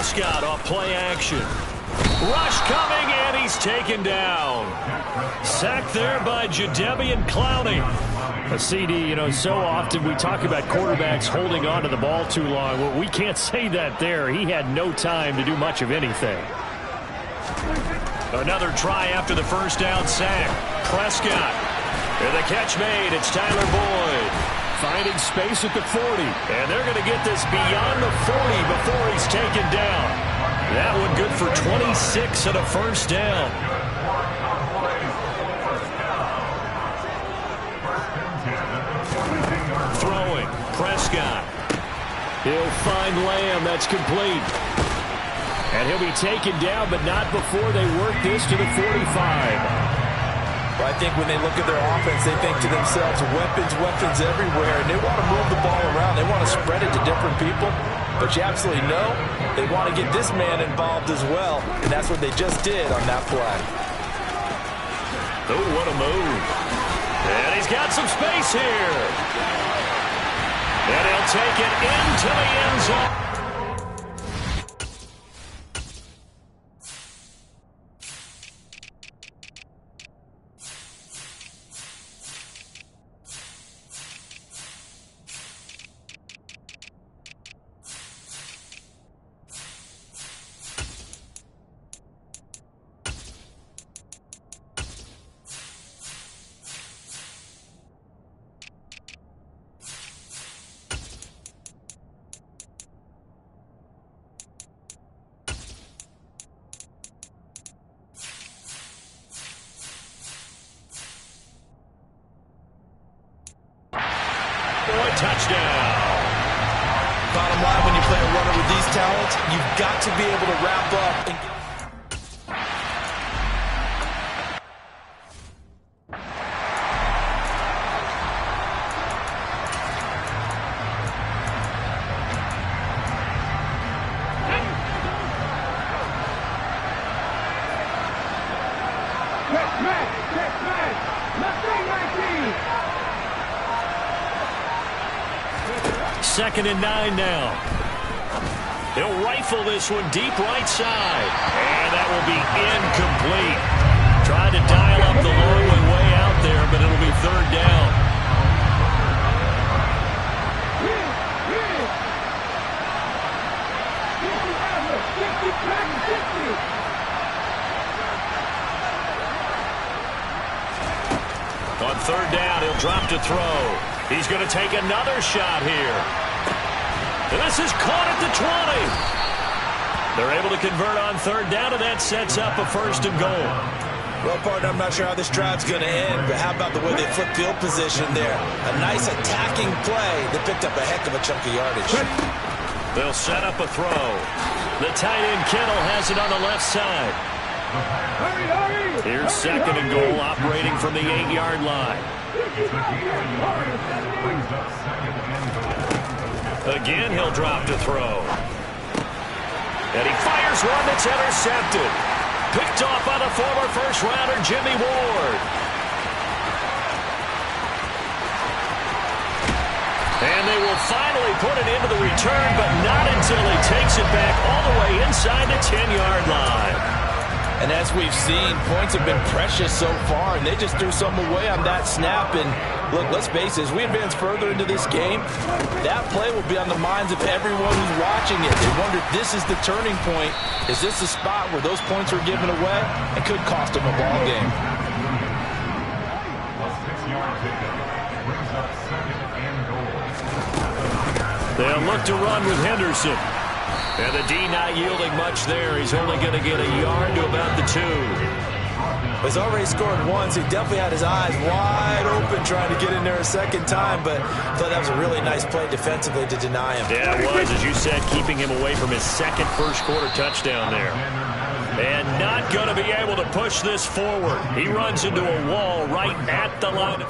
Prescott off play action. Rush coming, and he's taken down. Sacked there by Jadeveon Clowney. A CD, you know, so often we talk about quarterbacks holding on to the ball too long. Well, we can't say that there. He had no time to do much of anything. Another try after the first down sack. Prescott. And the catch made. It's Tyler Boyd. Finding space at the 40. And they're going to get this beyond the 40 before he's taken down. That one good for 26 and a first down. Throwing. Prescott. He'll find Lamb. That's complete. And he'll be taken down, but not before they work this to the 45. Well, I think when they look at their offense, they think to themselves, weapons everywhere, and they want to move the ball around. They want to spread it to different people. But you absolutely know they want to get this man involved as well, and that's what they just did on that play. Oh, what a move. And he's got some space here. And he'll take it into the end zone. Touchdown. Bottom line, when you play a runner with these talents, you've got to be able to wrap up and get... Second and 9 now. He'll rifle this one deep right side. And that will be incomplete. Tried to dial up the long way out there, but it'll be third down. On third down, he'll drop to throw. He's going to take another shot here. This is caught at the 20. They're able to convert on third down, and that sets up a first and goal. Well, partner, I'm not sure how this drive's going to end, but how about the way they flip field position there? A nice attacking play. They picked up a heck of a chunk of yardage. They'll set up a throw. The tight end Kittle has it on the left side. Here's second and goal, operating from the 8-yard line. Again, he'll drop to throw. And he fires one that's intercepted. Picked off by the former first-rounder Jimmy Ward. And they will finally put it into the return, but not until he takes it back all the way inside the 10-yard line. And as we've seen, points have been precious so far, and they just threw some away on that snap. And look, let's face it, as we advance further into this game, that play will be on the minds of everyone who's watching it. They wonder, this is the turning point. Is this the spot where those points were given away? It could cost them a ball game. They'll look to run with Henderson. And the D not yielding much there. He's only going to get a yard to about the 2. He's already scored once. He definitely had his eyes wide open trying to get in there a second time, but I thought that was a really nice play defensively to deny him. Yeah, it was, as you said, keeping him away from his second first-quarter touchdown there. And not going to be able to push this forward. He runs into a wall right at the line.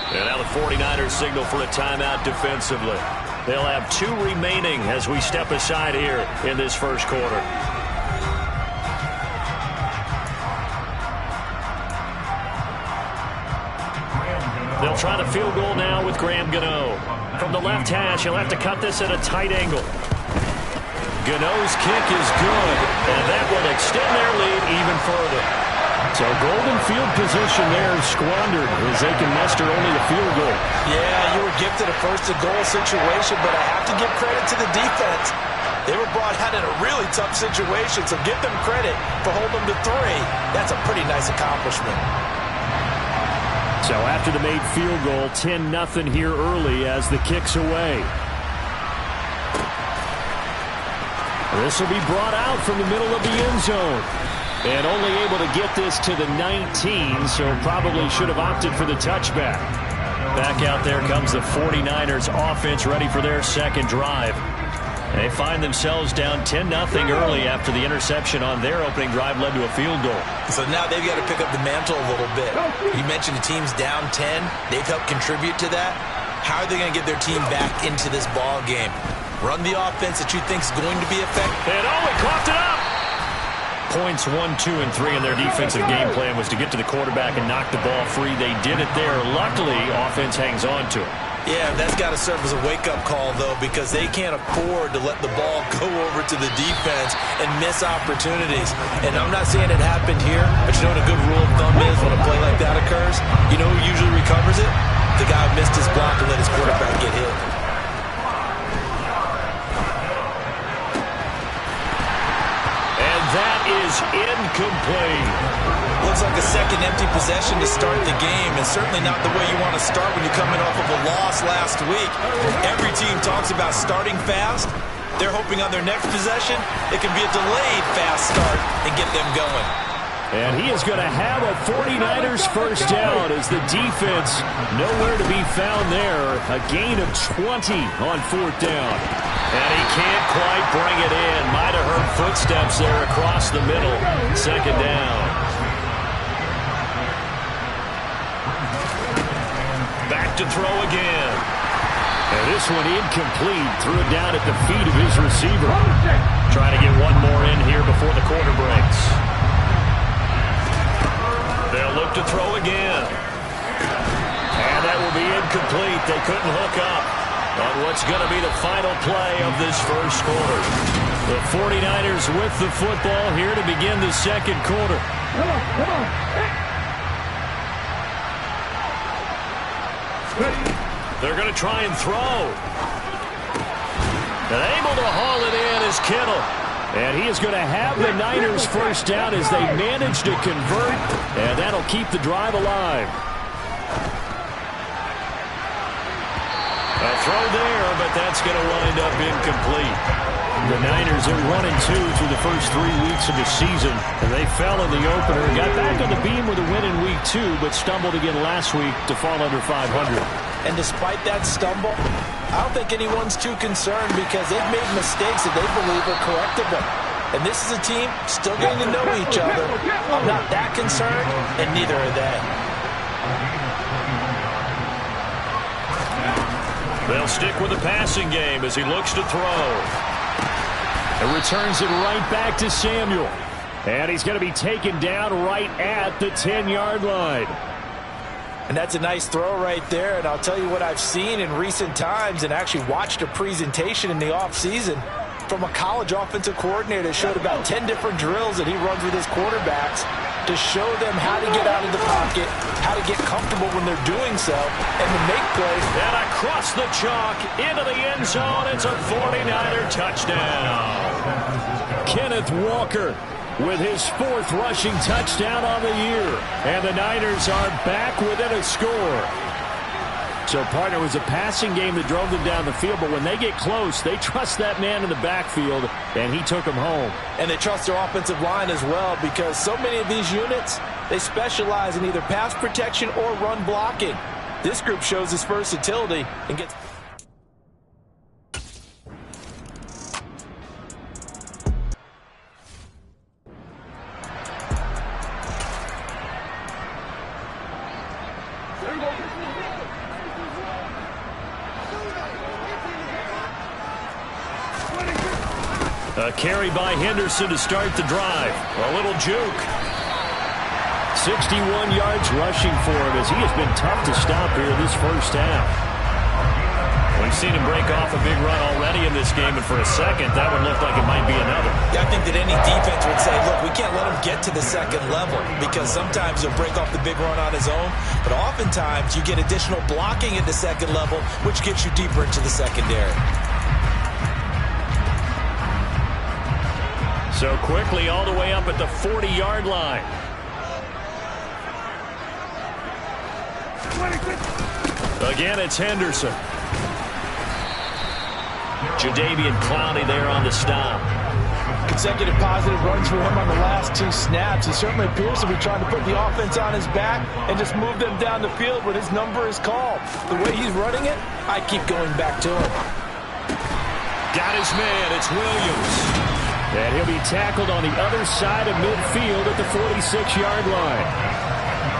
And now the 49ers signal for a timeout defensively. They'll have 2 remaining as we step aside here in this first quarter. They'll try the field goal now with Graham Gano. From the left hash, he'll have to cut this at a tight angle. Gano's kick is good, and that will extend their lead even further. So golden field position there squandered as they can muster only the field goal. Yeah, you were gifted a first-and-goal situation, but I have to give credit to the defense. They were brought out in a really tough situation, so give them credit for holding them to 3. That's a pretty nice accomplishment. So after the made field goal, 10-0 here early as the kick's away. This will be brought out from the middle of the end zone. And only able to get this to the 19, so probably should have opted for the touchback. Back out there comes the 49ers offense ready for their second drive. They find themselves down 10-0 early after the interception on their opening drive led to a field goal. So now they've got to pick up the mantle a little bit. You mentioned the team's down 10. They've helped contribute to that. How are they going to get their team back into this ball game? Run the offense that you think is going to be effective. And he coughed it up. Points 1, 2, and 3 in their defensive game plan was to get to the quarterback and knock the ball free. They did it there. Luckily, offense hangs on to it. Yeah, that's got to serve as a wake-up call, though, because they can't afford to let the ball go over to the defense and miss opportunities. And I'm not saying it happened here, but you know what a good rule of thumb is when a play like that occurs? You know who usually recovers it? The guy who missed his block and let his quarterback get hit. And that is incomplete. Looks like a second empty possession to start the game, and certainly not the way you want to start when you're coming off of a loss last week. Every team talks about starting fast. They're hoping on their next possession it can be a delayed fast start and get them going. And he is going to have a 49ers first down as the defense nowhere to be found there. A gain of 20 on fourth down. And he can't quite bring it in. Might have heard footsteps there across the middle. Second down. Back to throw again. And this one incomplete. Threw it down at the feet of his receiver. Trying to get one more in here before the quarter breaks. They'll look to throw again. And that will be incomplete. They couldn't hook up on what's going to be the final play of this first quarter. The 49ers with the football here to begin the second quarter. Come on. They're going to try and throw. And able to haul it in is Kittle. And he is going to have the Niners first down as they manage to convert. And that'll keep the drive alive. A throw there, but that's going to wind up incomplete. The Niners are 1-2 through the first 3 weeks of the season. And they fell in the opener, got back on the beam with a win in week 2, but stumbled again last week to fall under 500. And despite that stumble, I don't think anyone's too concerned because they've made mistakes that they believe are correctable. And this is a team still getting to know each other. I'm not that concerned, and neither are they. They'll stick with the passing game as he looks to throw. And returns it right back to Samuel. And he's going to be taken down right at the 10-yard line. And that's a nice throw right there. And I'll tell you what I've seen in recent times and actually watched a presentation in the offseason from a college offensive coordinator that showed about 10 different drills that he runs with his quarterbacks to show them how to get out of the pocket, how to get comfortable when they're doing so, and to make plays. And across the chalk into the end zone. It's a 49er touchdown. Kenneth Walker with his 4th rushing touchdown on the year. And the Niners are back within a score. So, partner, it was a passing game that drove them down the field, but when they get close, they trust that man in the backfield, and he took them home. And they trust their offensive line as well because so many of these units, they specialize in either pass protection or run blocking. This group shows its versatility and gets... A carry by Henderson to start the drive. A little juke. 61 yards rushing for him as he has been tough to stop here this first half. We've seen him break off a big run already in this game, and for a second, that would look like it might be another. Yeah, I think that any defense would say, look, we can't let him get to the second level because sometimes he'll break off the big run on his own, but oftentimes you get additional blocking at the second level, which gets you deeper into the secondary. So quickly all the way up at the 40-yard line. Again, it's Henderson. Jadeveon Clowney there on the stop. Consecutive positive runs for him on the last 2 snaps. He certainly appears to be trying to put the offense on his back and just move them down the field when his number is called. The way he's running it, I keep going back to him. Got his man. It's Williams. And he'll be tackled on the other side of midfield at the 46-yard line.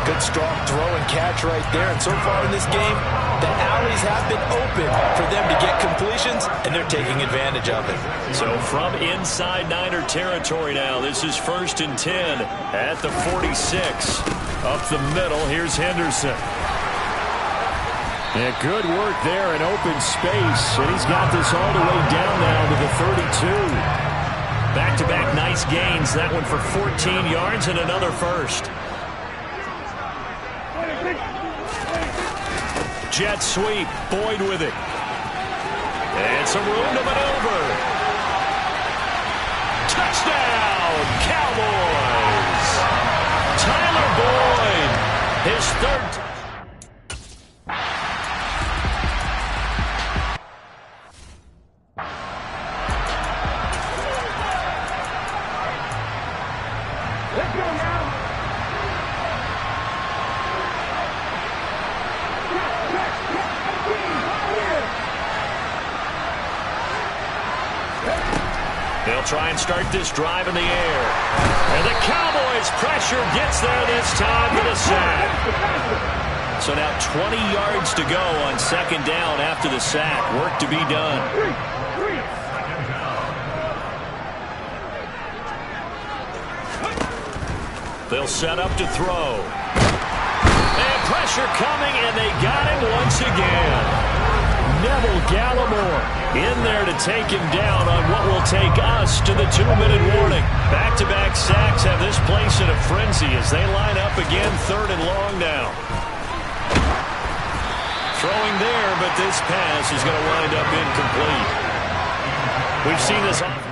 Good strong throw and catch right there. And so far in this game, the alleys have been open for them to get completions, and they're taking advantage of it. So from inside Niner territory now, this is 1st and 10 at the 46. Up the middle, here's Henderson. And good work there in open space. And he's got this all the way down now to the 32. Back-to-back nice gains. That one for 14 yards and another first. Jet sweep. Boyd with it. And some room to maneuver. Touchdown, Cowboys. Tyler Boyd, his third. They'll try and start this drive in the air. And the Cowboys' pressure gets there this time for the sack. So now 20 yards to go on 2nd down after the sack. Work to be done. They'll set up to throw. And pressure coming, and they got him once again. Neville Gallimore in there to take him down on what will take us to the 2-minute warning. Back-to-back sacks have this place in a frenzy as they line up again 3rd and long now. Throwing there, but this pass is going to wind up incomplete. We've seen this on.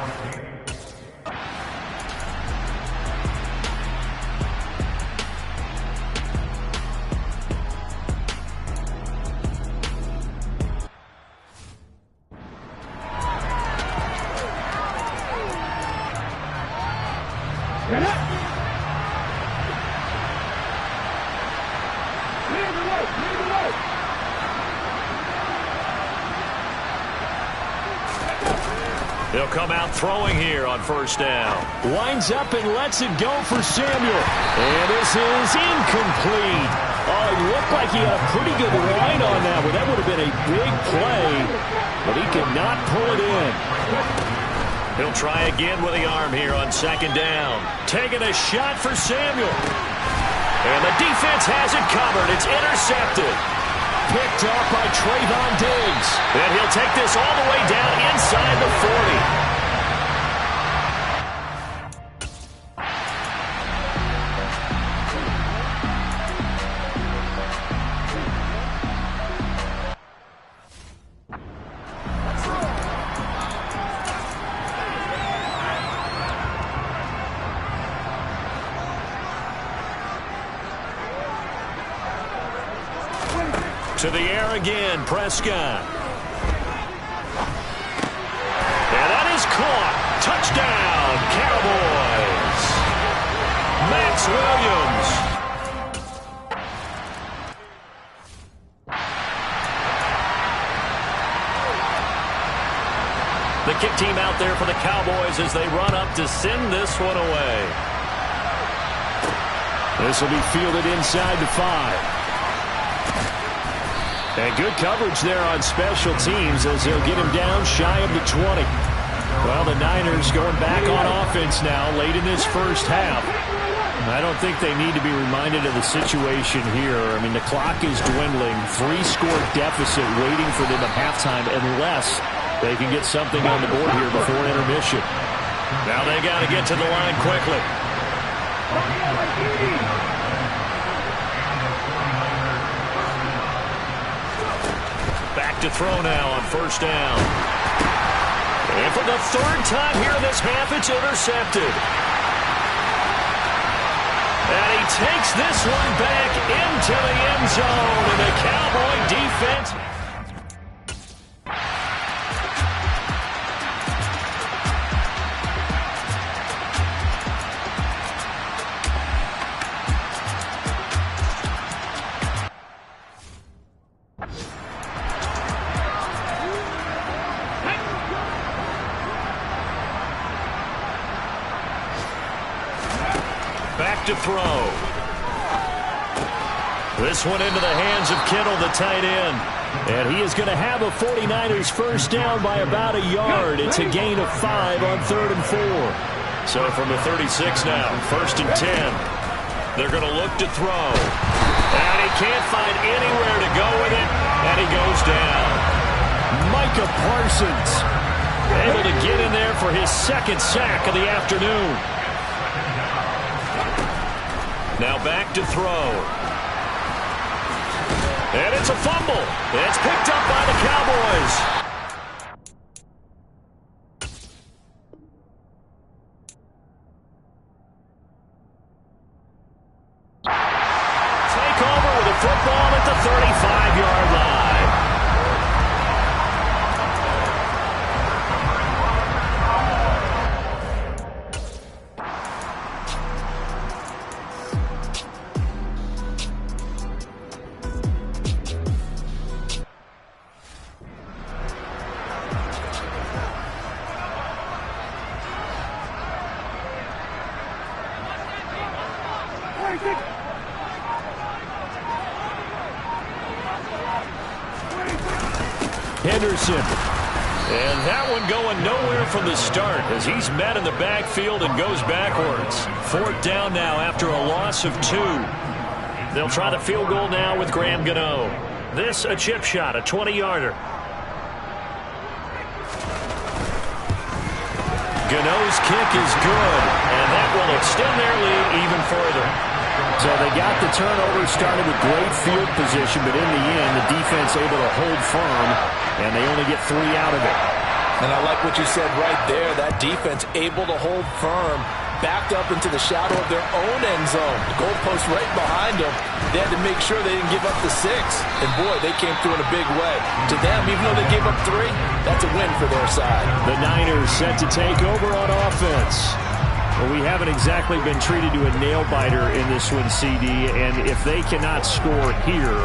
They'll come out throwing here on 1st down. Winds up and lets it go for Samuel. And this is incomplete. Oh, it looked like he had a pretty good line on that one. That would have been a big play, but he could not pull it in. He'll try again with the arm here on 2nd down. Taking a shot for Samuel. And the defense has it covered. It's intercepted. Picked up by Trayvon Diggs. And he'll take this all the way down inside the 40. To the air again, Prescott. And that is caught. Touchdown, Cowboys. Max Williams. The kick team out there for the Cowboys as they run up to send this one away. This will be fielded inside the 5. And good coverage there on special teams as they'll get him down shy of the 20. Well, the Niners going back on offense now late in this first half. I don't think they need to be reminded of the situation here. I mean, the clock is dwindling. 3-score deficit waiting for them at halftime unless they can get something on the board here before intermission. Now they got to get to the line quickly. Back to throw now on first down. And for the third time here in this half, it's intercepted. And he takes this one back into the end zone. And the Cowboy defense... Back to throw. This one into the hands of Kittle, the tight end. And he is going to have a 49ers first down by about a yard. It's a gain of 5 on 3rd and 4. So from the 36 now, 1st and 10. They're going to look to throw. And he can't find anywhere to go with it. And he goes down. Micah Parsons able to get in there for his 2nd sack of the afternoon. Now back to throw. And it's a fumble. It's picked up by the Cowboys. Take over with a football at the 35-yard line. Henderson. And that one going nowhere from the start as he's met in the backfield and goes backwards. 4th down now after a loss of 2. They'll try the field goal now with Graham Gano. This a chip shot, a 20-yarder. Gano's kick is good, and that will extend their lead even further. So they got the turnover, started with great field position, but in the end, the defense able to hold firm, and they only get 3 out of it. And I like what you said right there. That defense able to hold firm, backed up into the shadow of their own end zone. The goalpost right behind them. They had to make sure they didn't give up the 6. And, boy, they came through in a big way. To them, even though they gave up 3, that's a win for their side. The Niners set to take over on offense. Well, we haven't exactly been treated to a nail-biter in this one, CD, and if they cannot score here,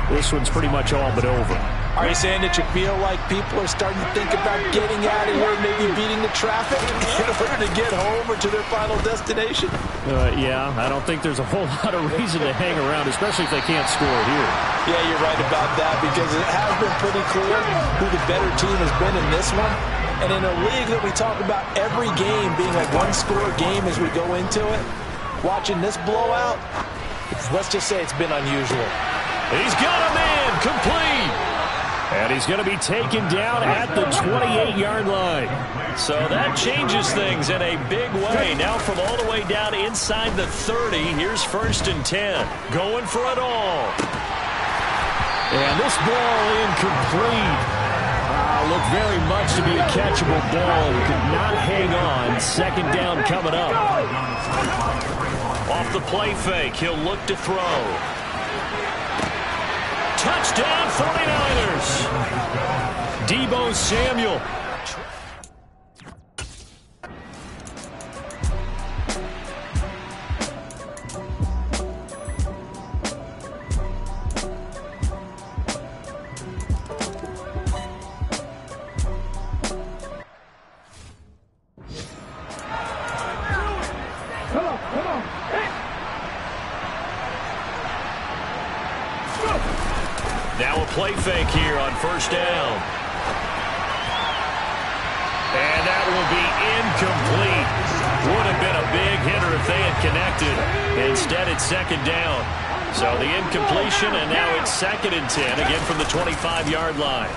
this one's pretty much all but over. Are you saying that you feel like people are starting to think about getting out of here, maybe beating the traffic in order to get home or to their final destination? Yeah, I don't think there's a whole lot of reason to hang around, especially if they can't score here. Yeah, you're right about that because it has been pretty clear who the better team has been in this one. And in a league that we talk about every game being a one-score game as we go into it, watching this blowout, let's just say it's been unusual. He's got a man complete. And he's going to be taken down at the 28-yard line. So that changes things in a big way. Now from all the way down inside the 30, here's 1st and 10. Going for it all. And this ball incomplete. Looked very much to be a catchable ball. He could not hang on. 2nd down coming up. Off the play fake, he'll look to throw. Touchdown 49ers. Deebo Samuel. Now a play fake here on 1st down. And that will be incomplete. Would have been a big hitter if they had connected. Instead, it's second down. So the incompletion, and now it's 2nd and 10, again from the 25-yard line.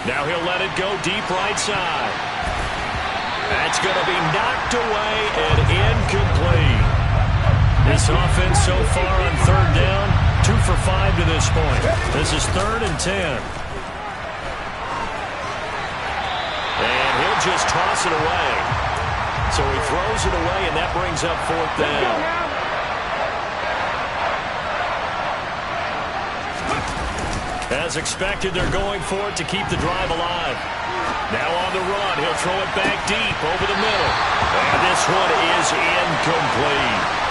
Now he'll let it go deep right side. That's going to be knocked away and incomplete. This offense so far on 3rd down, 2 for 5 to this point. This is 3rd and 10. And he'll just toss it away. So he throws it away, and that brings up 4th down. As expected, they're going for it to keep the drive alive. Now on the run, he'll throw it back deep over the middle. And this one is incomplete.